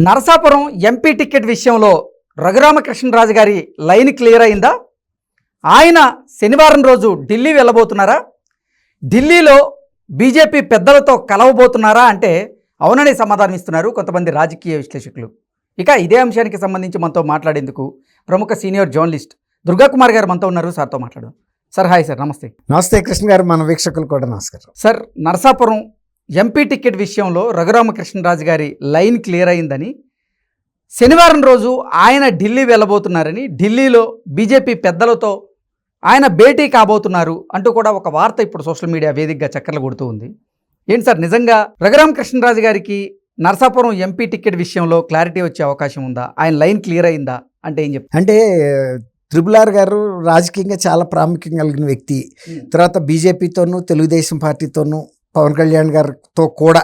Narasapuram MP ticket విషయంలో రఘురామకృష్ణరాజు గారి line clear అయిందా? ఆయన శనివారం రోజు ఢిల్లీ వెళ్ళబోతున్నారా? ఢిల్లీలో బీజేపీ పెద్దలతో కలవబోతున్నారా అంటే అవునని సమాధానం ఇస్తున్నారు కొంతమంది రాజకీయ విశ్లేషకులు. ఇక ఇదే అంశానికి సంబంధించి మనతో మాట్లాడేందుకు ప్రముఖ సీనియర్ జర్నలిస్ట్ దుర్గాకుమార్ గారు మనతో ఉన్నారు. సార్తో మాట్లాడదాం. సార్ హాయ్ సార్, నమస్తే. నమస్తే కృష్ణ గారు, మన వీక్షకులు కూడా నమస్కారం. సార్, నరసాపురం ఎంపీ టికెట్ విషయంలో రఘురామకృష్ణరాజు గారి లైన్ క్లియర్ అయిందని, శనివారం రోజు ఆయన ఢిల్లీ వెళ్ళబోతున్నారని, ఢిల్లీలో బీజేపీ పెద్దలతో ఆయన భేటీ కాబోతున్నారు అంటూ కూడా ఒక వార్త ఇప్పుడు సోషల్ మీడియా వేదికగా చక్కర్లు కొడుతూ ఉంది. ఏంటి సార్, నిజంగా రఘురామకృష్ణరాజు గారికి నరసాపురం ఎంపీ టికెట్ విషయంలో క్లారిటీ వచ్చే అవకాశం ఉందా? ఆయన లైన్ క్లియర్ అయిందా అంటే ఏం చెప్తారు? అంటే త్రిపుల్ గారు రాజకీయంగా చాలా ప్రాముఖ్యం కలిగిన వ్యక్తి. తర్వాత బీజేపీతోనూ తెలుగుదేశం పార్టీతోనూ పవన్ కళ్యాణ్ గారితో కూడా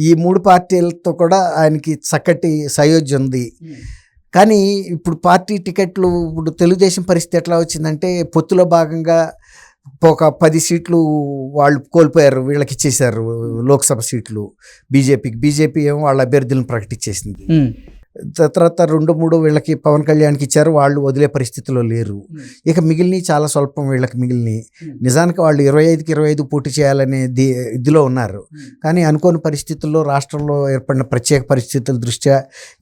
ఈ మూడు పార్టీలతో కూడా ఆయనకి చక్కటి సయోధ్య ఉంది. కానీ ఇప్పుడు పార్టీ టికెట్లు, ఇప్పుడు తెలుగుదేశం పరిస్థితి ఎట్లా వచ్చిందంటే పొత్తులో భాగంగా ఒక 10 సీట్లు వాళ్ళు కోల్పోయారు, వీళ్ళకి ఇచ్చేశారు లోక్సభ సీట్లు బీజేపీకి. బీజేపీ ఏమో వాళ్ళ అభ్యర్థులను ప్రకటించేసింది. తర్వాత 2-3 వీళ్ళకి పవన్ కళ్యాణ్కి ఇచ్చారు, వాళ్ళు వదిలే పరిస్థితిలో లేరు. ఇక మిగిలినవి చాలా స్వల్పం వీళ్ళకి మిగిలినవి. నిజానికి వాళ్ళు 25కి 25 పోటీ చేయాలనే ఇదిలో ఉన్నారు. కానీ అనుకోని పరిస్థితుల్లో రాష్ట్రంలో ఏర్పడిన ప్రత్యేక పరిస్థితుల దృష్ట్యా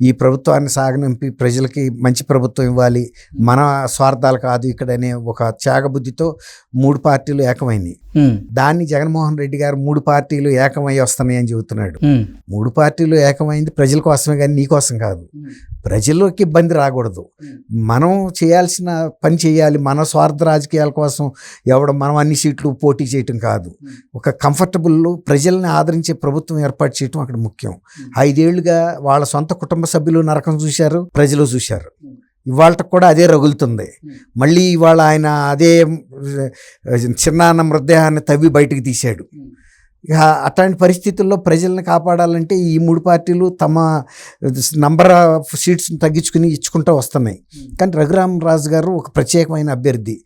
ఈ ప్రభుత్వాన్ని సాగనంపి ప్రజలకి మంచి ప్రభుత్వం ఇవ్వాలి, మన స్వార్థాలు కాదు ఇక్కడనే ఒక త్యాగబుద్ధితో 3 పార్టీలు ఏకమైనవి. దాన్ని జగన్మోహన్ రెడ్డి గారు 3 పార్టీలు ఏకమై వస్తున్నాయి అని చెబుతున్నాడు. 3 పార్టీలు ఏకమైంది ప్రజల కోసమే కానీ నీ కోసం కాదు. ప్రజల్లోకి ఇబ్బంది రాకూడదు, మనం చేయాల్సిన పని చేయాలి. మన స్వార్థ రాజకీయాల కోసం మనం అన్ని సీట్లు పోటీ చేయటం కాదు. ఒక కంఫర్టబుల్ ప్రజల్ని ఆదరించే ప్రభుత్వం ఏర్పాటు చేయటం అక్కడ ముఖ్యం. 5 ఏళ్లుగా వాళ్ళ సొంత కుటుంబ సభ్యులు నరకం చూశారు, ప్రజలు చూశారు. ఇవాళ కూడా అదే రగులుతుంది. మళ్ళీ ఇవాళ ఆయన అదే చిన్నాన్న మృతదేహాన్ని తవ్వి బయటకు తీశాడు. ఇక అట్లాంటి పరిస్థితుల్లో ప్రజల్ని కాపాడాలంటే ఈ 3 పార్టీలు తమ నంబర్ ఆఫ్ సీట్స్ని తగ్గించుకుని ఇచ్చుకుంటూ వస్తున్నాయి. కానీ రఘురామరాజు గారు ఒక ప్రత్యేకమైన అభ్యర్థి.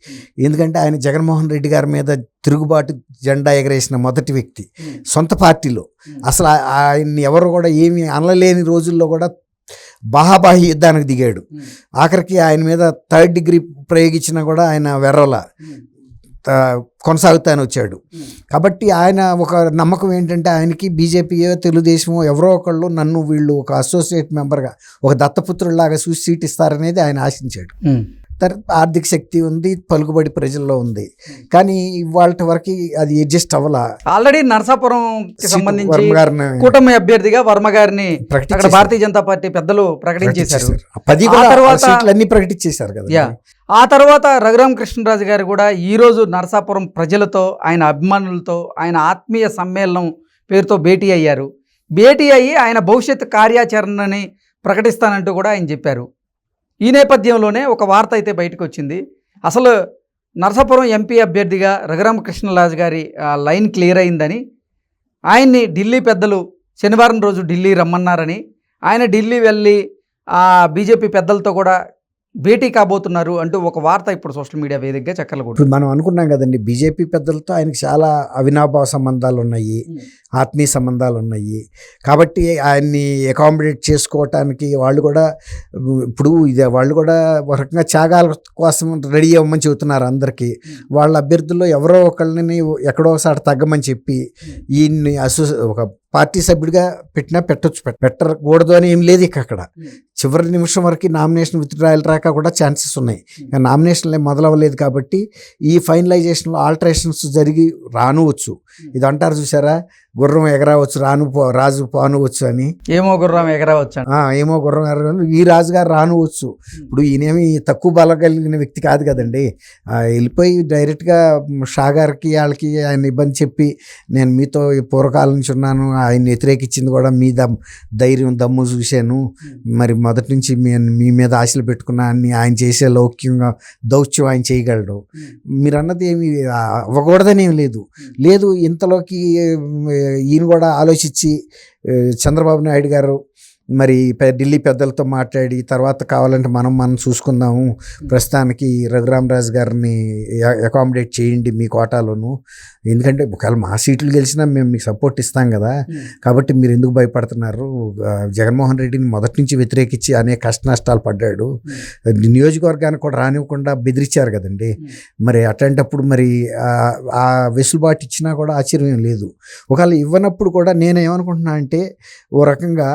ఎందుకంటే ఆయన జగన్మోహన్ రెడ్డి గారి మీద తిరుగుబాటు జెండా ఎగరేసిన మొదటి వ్యక్తి సొంత పార్టీలో. అసలు ఆయన్ని ఎవరు కూడా ఏమీ అనలేని రోజుల్లో కూడా బాహాబాహి యుద్ధానికి దిగాడు. ఆఖరికి ఆయన మీద 3rd డిగ్రీ ప్రయోగించినా కూడా ఆయన వెర్రల కొనసాగుతానే వచ్చాడు. కాబట్టి ఆయన ఒక నమ్మకం ఏంటంటే ఆయనకి బీజేపీయో తెలుగుదేశమో ఎవరో ఒకళ్ళు నన్ను వీళ్ళు ఒక అసోసియేట్ మెంబర్గా ఒక దత్తపుత్రుడిలాగా చూసి సీట్ ఇస్తారనేది ఆయన ఆశించాడు. ఆర్థిక శక్తి ఉంది, పలుకుబడి ప్రజల్లో ఉంది. కానీ ఇవాళ వరకు అది అడ్జస్ట్ అవ్వాలా. ఆల్రెడీ నరసాపురం సంబంధించి కూటమి అభ్యర్థిగా వర్మ గారిని భారతీయ జనతా పార్టీ పెద్దలు ప్రకటించేశారు. 10 సీట్లన్నీ ప్రకటించేశారు కదా. ఆ తర్వాత రఘురామకృష్ణరాజు గారు కూడా ఈరోజు నరసాపురం ప్రజలతో, ఆయన అభిమానులతో ఆయన ఆత్మీయ సమ్మేళనం పేరుతో భేటీ అయ్యారు. భేటీ అయ్యి ఆయన భవిష్యత్ కార్యాచరణని ప్రకటిస్తానంటూ కూడా ఆయన చెప్పారు. ఈ నేపథ్యంలోనే ఒక వార్త అయితే బయటకు వచ్చింది. అసలు నరసాపురం ఎంపీ అభ్యర్థిగా రఘురామకృష్ణరాజు గారి లైన్ క్లియర్ అయిందని, ఆయన్ని ఢిల్లీ పెద్దలు శనివారం రోజు ఢిల్లీ రమ్మన్నారని, ఆయన ఢిల్లీ వెళ్ళి బీజేపీ పెద్దలతో కూడా భేటీ కాబోతున్నారు అంటూ ఒక వార్త ఇప్పుడు సోషల్ మీడియా వేదికగా చక్కర్లు కొడుతుంది. మనం అనుకున్నాం కదండి, బీజేపీ పెద్దలతో ఆయనకి చాలా అవినాభావ సంబంధాలు ఉన్నాయి, ఆత్మీయ సంబంధాలు ఉన్నాయి. కాబట్టి ఆయన్ని అకామిడేట్ చేసుకోవటానికి వాళ్ళు కూడా ఇప్పుడు వాళ్ళు కూడా ఒక రకంగా త్యాగాల కోసం రెడీ అవ్వమని చెబుతున్నారు అందరికీ. వాళ్ళ అభ్యర్థుల్లో ఎవరో ఒకళ్ళని ఎక్కడో ఒకసారి తగ్గమని చెప్పి ఈయన్ని ఒక పార్టీ సభ్యుడిగా పెట్టినా పెట్టకూడదు అని ఏం లేదు. అక్కడ చివరి నిమిషం వరకు నామినేషన్ విత్డ్రాయల్ రాక కూడా ఛాన్సెస్ ఉన్నాయి. నామినేషన్లు మొదలవ్వలేదు కాబట్టి ఈ ఫైనలైజేషన్లో ఆల్టరేషన్స్ జరిగి రానువచ్చు. ఇది అంటారు చూసారా, గుర్రం ఎగరవచ్చు రాజు పానువచ్చు అని. ఏమో గుర్రం ఎగరవచ్చు, ఏమో గుర్రం ఎగర ఈ రాజుగారు రానువచ్చు. ఇప్పుడు ఈయనేమి తక్కువ బలం కలిగిన వ్యక్తి కాదు కదండి. వెళ్ళిపోయి డైరెక్ట్గా షా గారికి వాళ్ళకి ఆయన ఇబ్బంది చెప్పి నేను మీతో పూర్వకాలం నుంచి ఉన్నాను, ఆయన వ్యతిరేకించింది కూడా మీ ధైర్యం దమ్ము చూశాను, మరి మొదటి నుంచి మీ మీద ఆశలు పెట్టుకున్నా అని ఆయన చేసే దౌత్యం ఆయన చేయగలడు. మీరు అన్నది ఏమి అవ్వకూడదని ఏమి లేదు. ఇంతలోకి ఈయన కూడా ఆలోచించి చంద్రబాబు నాయుడు గారు మరి ఢిల్లీ పెద్దలతో మాట్లాడి తర్వాత కావాలంటే మనం చూసుకుందాము, ప్రస్తుతానికి రఘురామరాజు గారిని అకామిడేట్ చేయండి మీ కోటాలోను, ఎందుకంటే ఒకవేళ మా సీట్లు గెలిచినా మేము మీకు సపోర్ట్ ఇస్తాం కదా, కాబట్టి మీరు ఎందుకు భయపడుతున్నారు, జగన్మోహన్ రెడ్డిని మొదటి నుంచి వ్యతిరేకించి అనేక కష్ట నష్టాలు పడ్డాడు, నియోజకవర్గానికి కూడా రానివ్వకుండా బెదిరించారు కదండి, మరి అట్లాంటప్పుడు మరి ఆ వెసులుబాటు ఇచ్చినా కూడా ఆశ్చర్యం లేదు. ఒకవేళ ఇవ్వనప్పుడు కూడా నేనేమనుకుంటున్నా అంటే ఓ రకంగా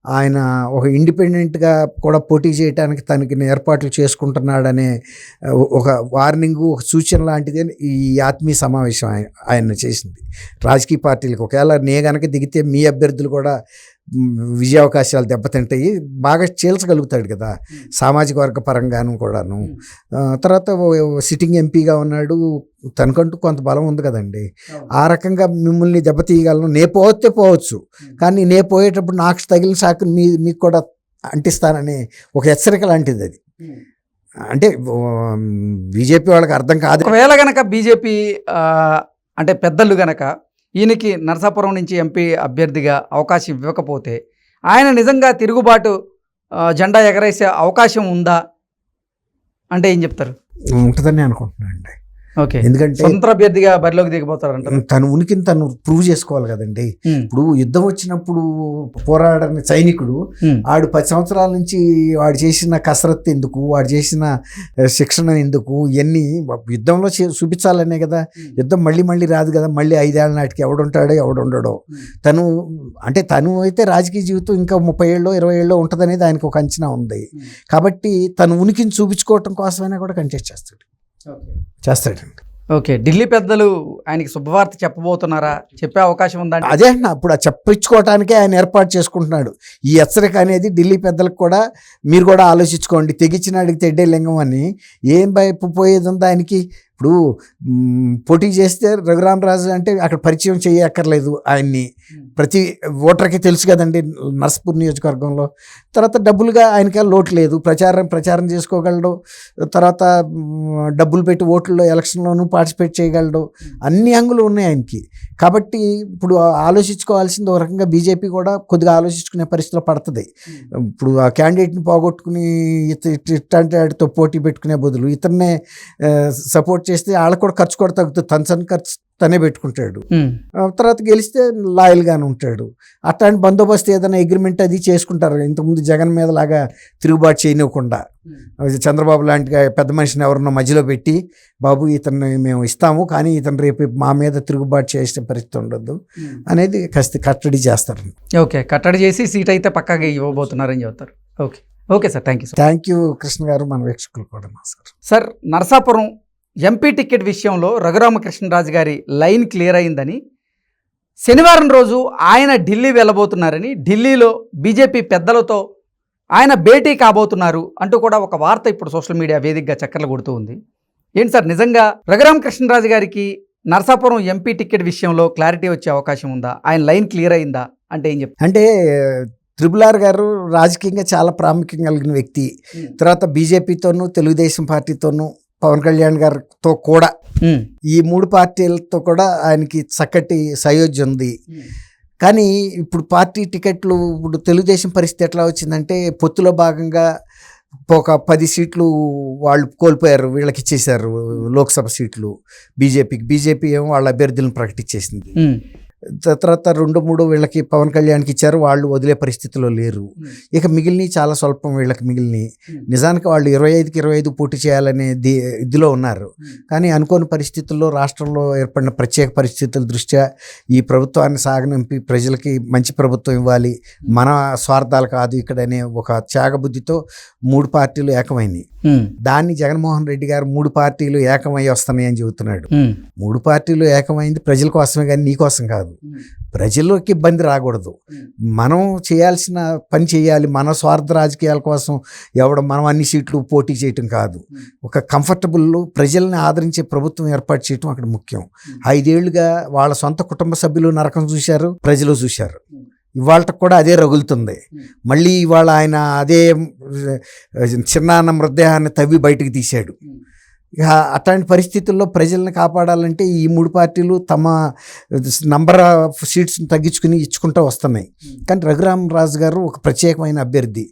ఆయన ఒక ఇండిపెండెంట్గా కూడా పోటీ చేయడానికి తనకి ఏర్పాట్లు చేసుకుంటున్నాడనే ఒక వార్నింగు, ఒక సూచన లాంటిదే ఈ ఆత్మీయ సమావేశం ఆయన చేసింది రాజకీయ పార్టీలకు. ఒకవేళ గనక దిగితే మీ అభ్యర్థులు కూడా విజయావకాశాలు దెబ్బతింటాయి, బాగా చీల్చగలుగుతాడు కదా సామాజిక వర్గ పరంగాను కూడాను. తర్వాత సిట్టింగ్ ఎంపీగా ఉన్నాడు, తనకంటూ కొంత బలం ఉంది కదండి, ఆ రకంగా మిమ్మల్ని దెబ్బతీయగలను. పోవచ్చు, కానీ పోయేటప్పుడు నాకు తగిలిన శాఖను మీకు కూడా అంటిస్తానని ఒక హెచ్చరిక లాంటిది అది. అంటే బీజేపీ వాళ్ళకి అర్థం కాదు. ఒకవేళ గనక బీజేపీ అంటే పెద్దలు గనక ఈయనకి నరసాపురం నుంచి ఎంపీ అభ్యర్థిగా అవకాశం ఇవ్వకపోతే ఆయన నిజంగా తిరుగుబాటు జెండా ఎగరేసే అవకాశం ఉందా అంటే ఏం చెప్తారు? ఉంటుందని అనుకుంటున్నాను అండి. ఓకే, ఎందుకంటే స్వతంత్ర అభ్యర్థిగా బరిలోకి దిగబోతారంట. తన ఉనికిని తను ప్రూవ్ చేసుకోవాలి కదండి. ఇప్పుడు యుద్ధం వచ్చినప్పుడు పోరాడని సైనికుడు ఆడు 10 సంవత్సరాల నుంచి వాడు చేసిన కసరత్తు ఎందుకు, వాడు చేసిన శిక్షణ ఎందుకు, ఇవన్నీ యుద్ధంలో చూపించాలనే కదా. యుద్ధం మళ్ళీ రాదు కదా, మళ్ళీ 5 ఏళ్ల నాటికి ఎవడుంటాడో ఎవడుండడో. తను అయితే రాజకీయ జీవితం ఇంకా 30 ఏళ్ళో 20 ఏళ్ళో ఉంటుందనేది ఆయనకు ఒక అంచనా ఉంది. కాబట్టి తన ఉనికిని చూపించుకోవటం కోసమైనా కూడా కంటెస్ట్ చేస్తాడండి. ఓకే, ఢిల్లీ పెద్దలు ఆయనకి శుభవార్త చెప్పబోతున్నారా, చెప్పే అవకాశం ఉందా? అదే అన్న, అప్పుడు ఆ చెప్పించుకోవటానికే ఆయన ఏర్పాటు చేసుకుంటున్నాడు. ఈ హెచ్చరిక అనేది ఢిల్లీ పెద్దలకు కూడా మీరు కూడా ఆలోచించుకోండి. తెగించినాడికి తెడ్డే లింగం అని ఏం పోయేది ఉందా ఆయనకి. ఇప్పుడు పోటీ చేస్తే రఘురామరాజు అంటే అక్కడ పరిచయం చేయక్కర్లేదు ఆయన్ని, ప్రతి ఓటర్కి తెలుసు కదండి నర్సాపూర్ నియోజకవర్గంలో. తర్వాత డబ్బులుగా ఆయనకి లోటు లేదు, ప్రచారం చేసుకోగలడు, తర్వాత డబ్బులు పెట్టి ఓట్లలో ఎలక్షన్లోనూ పార్టిసిపేట్ చేయగలడు, అన్ని అంగులు ఉన్నాయి ఆయనకి. కాబట్టి ఇప్పుడు ఆలోచించుకోవాల్సింది ఒక రకంగా బీజేపీ కూడా కొద్దిగా ఆలోచించుకునే పరిస్థితిలో పడుతుంది. ఇప్పుడు ఆ క్యాండిడేట్ని పోగొట్టుకుని ఇట్లాంటి వాటితో పోటీ పెట్టుకునే బదులు ఇతన్నే సపోర్ట్ చేస్తే వాళ్ళకు కూడా ఖర్చు కూడా తగ్గుతుంది, తన ఖర్చు తనే పెట్టుకుంటాడు, తర్వాత గెలిస్తే లాయల్గానే ఉంటాడు. అట్లాంటి బందోబస్తు ఏదైనా అగ్రిమెంట్ అది చేసుకుంటారు. ఇంతకుముందు జగన్ మీద లాగా తిరుగుబాటు చేయనివ్వకుండా చంద్రబాబు లాంటి పెద్ద మనిషిని ఎవరినో మధ్యలో పెట్టి, బాబు ఇతన్ని మేము ఇస్తాము కానీ ఇతను రేపు మా మీద తిరుగుబాటు చేసే పరిస్థితి ఉండదు అనేది కట్టడి చేస్తారు. ఓకే, కట్టడి చేసి సీట్ అయితే పక్కాగా ఇవ్వబోతున్నారని చెప్తారు. Okay sir, thank you Krishna గారు, మన వీక్షకులు కూడా నమస్కారం. సార్, నరసాపురం ఎంపీ టికెట్ విషయంలో రఘురామకృష్ణరాజు గారి లైన్ క్లియర్ అయిందని, శనివారం రోజు ఆయన ఢిల్లీ వెళ్ళబోతున్నారని, ఢిల్లీలో బీజేపీ పెద్దలతో ఆయన భేటీ కాబోతున్నారు అంటూ కూడా ఒక వార్త ఇప్పుడు సోషల్ మీడియా వేదికగా చక్కర్లు కొడుతూ ఉంది. ఏంటి సార్, నిజంగా రఘురామకృష్ణరాజు గారికి నరసాపురం ఎంపీ టికెట్ విషయంలో క్లారిటీ వచ్చే అవకాశం ఉందా, ఆయన లైన్ క్లియర్ అయిందా అంటే ఏం చెప్తారు? అంటే త్రిపుల్ గారు రాజకీయంగా చాలా ప్రాముఖ్యం కలిగిన వ్యక్తి. తర్వాత బీజేపీతోనూ తెలుగుదేశం పార్టీతోనూ పవన్ కళ్యాణ్ గారితో కూడా ఈ 3 పార్టీలతో కూడా ఆయనకి చక్కటి సయోధ్య ఉంది. కానీ ఇప్పుడు పార్టీ టికెట్లు, ఇప్పుడు తెలుగుదేశం పరిస్థితి ఎట్లా వచ్చిందంటే పొత్తులో భాగంగా ఒక 10 సీట్లు వాళ్ళు కోల్పోయారు, వీళ్ళకి ఇచ్చేశారు లోక్సభ సీట్లు బీజేపీ ఏమో వాళ్ళ అభ్యర్థులను ప్రకటించేసింది. తర్వాత 2-3 వీళ్ళకి పవన్ కళ్యాణ్కి ఇచ్చారు, వాళ్ళు వదిలే పరిస్థితిలో లేరు. ఇక మిగిలినవి చాలా స్వల్పం వీళ్ళకి మిగిలినవి. నిజానికి వాళ్ళు 25కి 25 పోటీ చేయాలనే ఇదిలో ఉన్నారు. కానీ అనుకోని పరిస్థితుల్లో రాష్ట్రంలో ఏర్పడిన ప్రత్యేక పరిస్థితుల దృష్ట్యా ఈ ప్రభుత్వాన్ని సాగనంపి ప్రజలకి మంచి ప్రభుత్వం ఇవ్వాలి, మన స్వార్థాలు కాదు ఇక్కడనే ఒక త్యాగబుద్ధితో 3 పార్టీలు ఏకమైనవి. దాన్ని జగన్మోహన్ రెడ్డి గారు 3 పార్టీలు ఏకమై వస్తున్నాయి అని చెబుతున్నాడు. 3 పార్టీలు ఏకమైంది ప్రజల కోసమే కానీ నీ కోసం కాదు. ప్రజల్లోకి ఇబ్బంది రాకూడదు, మనం చేయాల్సిన పని చేయాలి, మన స్వార్థ రాజకీయాల కోసం మనం అన్ని సీట్లు పోటీ చేయటం కాదు. ఒక కంఫర్టబుల్ ప్రజల్ని ఆదరించే ప్రభుత్వం ఏర్పాటు చేయటం అక్కడ ముఖ్యం. 5 ఏళ్లుగా వాళ్ళ సొంత కుటుంబ సభ్యులు నరకం చూశారు, ప్రజలు చూశారు. ఇవాళ కూడా అదే రగులుతుంది. మళ్ళీ ఇవాళ ఆయన అదే చిన్నాన్న మృతదేహాన్ని తవ్వి బయటకు తీశాడు. ఇక అట్లాంటి పరిస్థితుల్లో ప్రజల్ని కాపాడాలంటే ఈ మూడు పార్టీలు తమ నంబర్ ఆఫ్ సీట్స్ని తగ్గించుకుని ఇచ్చుకుంటూ వస్తున్నాయి. కానీ రఘురామరాజు గారు ఒక ప్రత్యేకమైన అభ్యర్థి.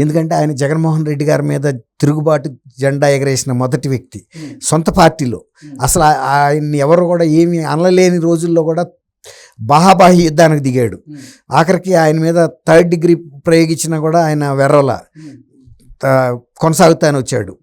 ఎందుకంటే ఆయన జగన్మోహన్ రెడ్డి గారి మీద తిరుగుబాటు జెండా ఎగరేసిన మొదటి వ్యక్తి సొంత పార్టీలో. అసలు ఆయన్ని ఎవరు కూడా ఏమీ అనలేని రోజుల్లో కూడా బాహాబాహి యుద్ధానికి దిగాడు. ఆఖరికి ఆయన మీద 3rd డిగ్రీ ప్రయోగించినా కూడా ఆయన వెర్రల కొనసాగుతానే వచ్చాడు.